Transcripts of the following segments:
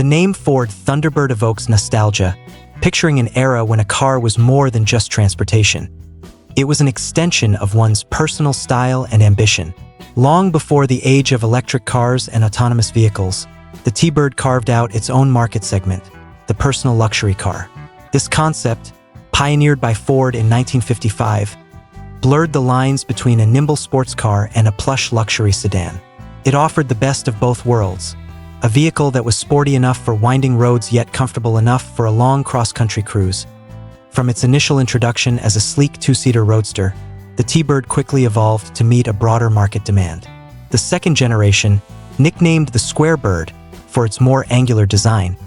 The name Ford Thunderbird evokes nostalgia, picturing an era when a car was more than just transportation. It was an extension of one's personal style and ambition. Long before the age of electric cars and autonomous vehicles, the T-Bird carved out its own market segment, the personal luxury car. This concept, pioneered by Ford in 1955, blurred the lines between a nimble sports car and a plush luxury sedan. It offered the best of both worlds, a vehicle that was sporty enough for winding roads yet comfortable enough for a long cross-country cruise. From its initial introduction as a sleek two-seater roadster, the T-Bird quickly evolved to meet a broader market demand. The second generation, nicknamed the Square Bird for its more angular design,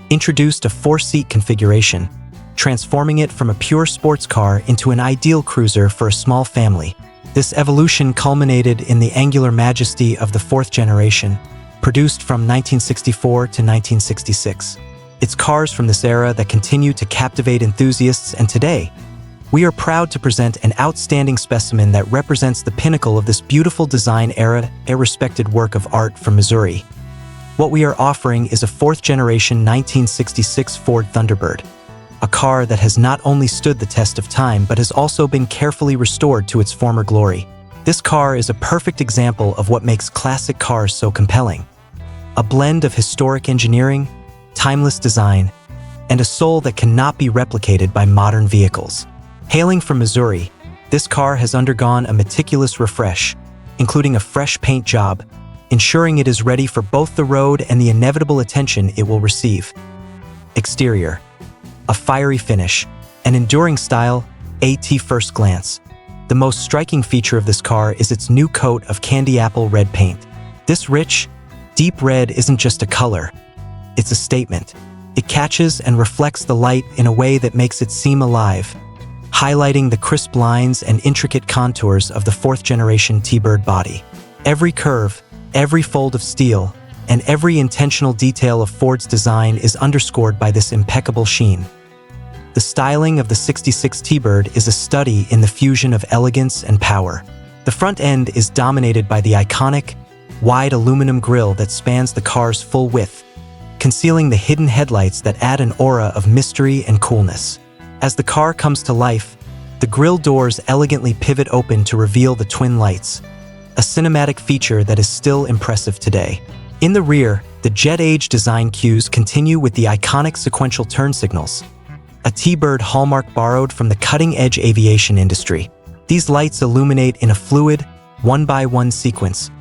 introduced a four-seat configuration, transforming it from a pure sports car into an ideal cruiser for a small family. This evolution culminated in the angular majesty of the fourth generation, produced from 1964 to 1966. It's cars from this era that continue to captivate enthusiasts, and today, we are proud to present an outstanding specimen that represents the pinnacle of this beautiful design era, a respected work of art from Missouri. What we are offering is a fourth-generation 1966 Ford Thunderbird, a car that has not only stood the test of time but has also been carefully restored to its former glory. This car is a perfect example of what makes classic cars so compelling. A blend of historic engineering, timeless design, and a soul that cannot be replicated by modern vehicles. Hailing from Missouri, this car has undergone a meticulous refresh, including a fresh paint job, ensuring it is ready for both the road and the inevitable attention it will receive. Exterior: a fiery finish, an enduring style, at first glance. The most striking feature of this car is its new coat of Candyapple Red paint. This rich, deep red isn't just a color, it's a statement. It catches and reflects the light in a way that makes it seem alive, highlighting the crisp lines and intricate contours of the fourth-generation T-Bird body. Every curve, every fold of steel, and every intentional detail of Ford's design is underscored by this impeccable sheen. The styling of the '66 T-Bird is a study in the fusion of elegance and power. The front end is dominated by the iconic, wide aluminum grille that spans the car's full width, concealing the hidden headlights that add an aura of mystery and coolness. As the car comes to life, the grille doors elegantly pivot open to reveal the twin lights, a cinematic feature that is still impressive today. In the rear, the jet-age design cues continue with the iconic sequential turn signals, a T-Bird hallmark borrowed from the cutting-edge aviation industry. These lights illuminate in a fluid, one-by-one sequence,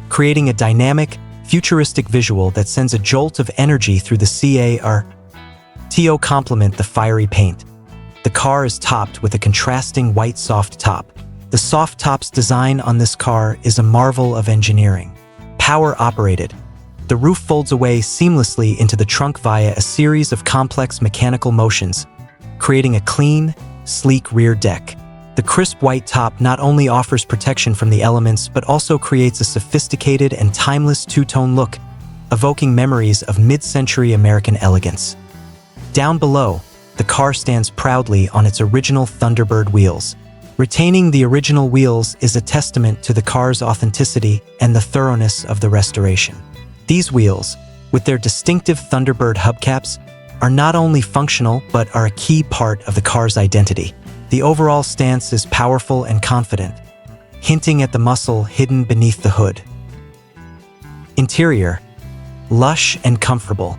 creating a dynamic, futuristic visual that sends a jolt of energy through the car. To complement the fiery paint, the car is topped with a contrasting white soft top. The soft top's design on this car is a marvel of engineering. Power-operated, the roof folds away seamlessly into the trunk via a series of complex mechanical motions, creating a clean, sleek rear deck. The crisp white top not only offers protection from the elements but also creates a sophisticated and timeless two-tone look, evoking memories of mid-century American elegance. Down below, the car stands proudly on its original Thunderbird wheels. Retaining the original wheels is a testament to the car's authenticity and the thoroughness of the restoration. These wheels, with their distinctive Thunderbird hubcaps, are not only functional but are a key part of the car's identity. The overall stance is powerful and confident, hinting at the muscle hidden beneath the hood. Interior: lush and comfortable.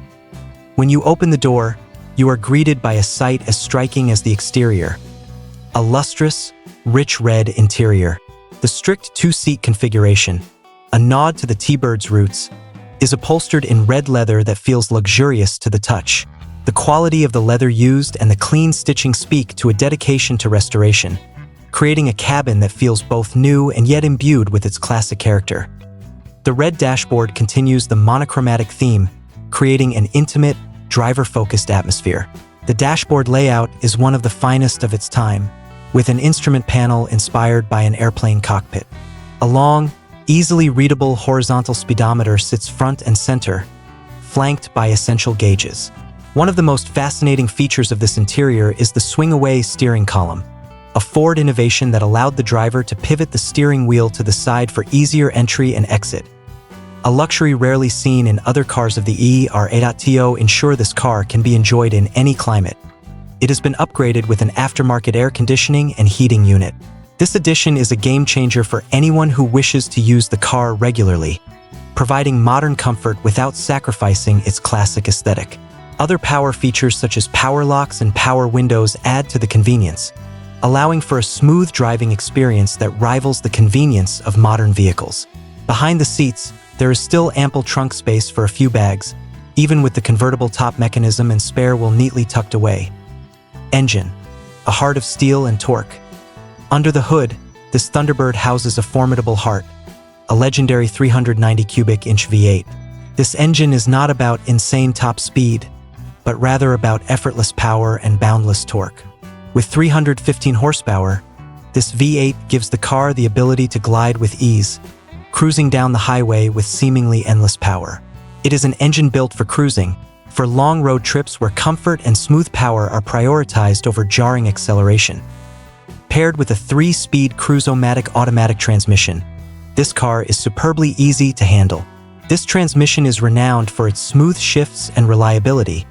When you open the door, you are greeted by a sight as striking as the exterior. A lustrous, rich red interior. The strict two-seat configuration, a nod to the T-Bird's roots, is upholstered in red leather that feels luxurious to the touch. The quality of the leather used and the clean stitching speak to a dedication to restoration, creating a cabin that feels both new and yet imbued with its classic character. The red dashboard continues the monochromatic theme, creating an intimate, driver-focused atmosphere. The dashboard layout is one of the finest of its time, with an instrument panel inspired by an airplane cockpit. A long, easily readable horizontal speedometer sits front and center, flanked by essential gauges. One of the most fascinating features of this interior is the swing-away steering column, a Ford innovation that allowed the driver to pivot the steering wheel to the side for easier entry and exit. A luxury rarely seen in other cars of the ER8.to ensure this car can be enjoyed in any climate. It has been upgraded with an aftermarket air conditioning and heating unit. This addition is a game changer for anyone who wishes to use the car regularly, providing modern comfort without sacrificing its classic aesthetic. Other power features such as power locks and power windows add to the convenience, allowing for a smooth driving experience that rivals the convenience of modern vehicles. Behind the seats, there is still ample trunk space for a few bags, even with the convertible top mechanism and spare wheel neatly tucked away. Engine: a heart of steel and torque. Under the hood, this Thunderbird houses a formidable heart, a legendary 390 cubic inch V8. This engine is not about insane top speed, but rather about effortless power and boundless torque. With 315 horsepower, this V8 gives the car the ability to glide with ease, cruising down the highway with seemingly endless power. It is an engine built for cruising, for long road trips where comfort and smooth power are prioritized over jarring acceleration. Paired with a 3-speed Cruise-O-Matic automatic transmission, this car is superbly easy to handle. This transmission is renowned for its smooth shifts and reliability,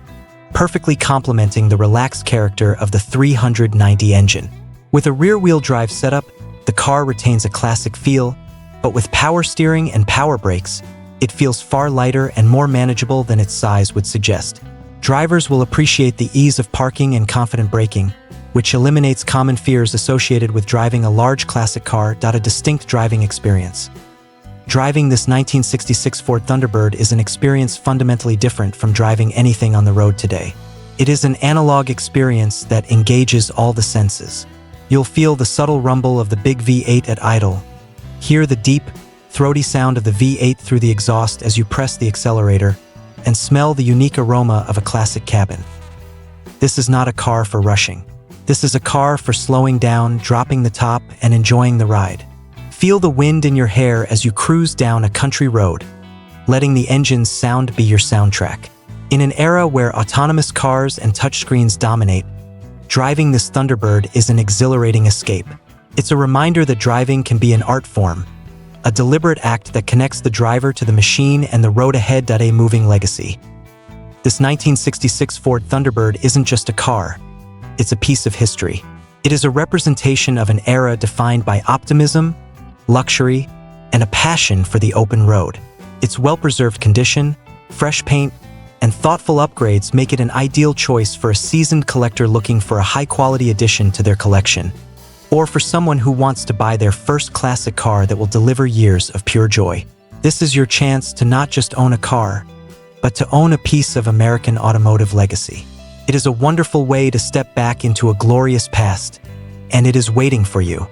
perfectly complementing the relaxed character of the 390 engine. With a rear-wheel drive setup, the car retains a classic feel, but with power steering and power brakes, it feels far lighter and more manageable than its size would suggest. Drivers will appreciate the ease of parking and confident braking, which eliminates common fears associated with driving a large classic car. A distinct driving experience. Driving this 1966 Ford Thunderbird is an experience fundamentally different from driving anything on the road today. It is an analog experience that engages all the senses. You'll feel the subtle rumble of the big V8 at idle, hear the deep, throaty sound of the V8 through the exhaust as you press the accelerator, and smell the unique aroma of a classic cabin. This is not a car for rushing. This is a car for slowing down, dropping the top, and enjoying the ride. Feel the wind in your hair as you cruise down a country road, letting the engine's sound be your soundtrack. In an era where autonomous cars and touchscreens dominate, driving this Thunderbird is an exhilarating escape. It's a reminder that driving can be an art form, a deliberate act that connects the driver to the machine and the road ahead. A moving legacy. This 1966 Ford Thunderbird isn't just a car. It's a piece of history. It is a representation of an era defined by optimism, luxury, and a passion for the open road. Its well-preserved condition, fresh paint, and thoughtful upgrades make it an ideal choice for a seasoned collector looking for a high-quality addition to their collection, or for someone who wants to buy their first classic car that will deliver years of pure joy. This is your chance to not just own a car, but to own a piece of American automotive legacy. It is a wonderful way to step back into a glorious past, and it is waiting for you.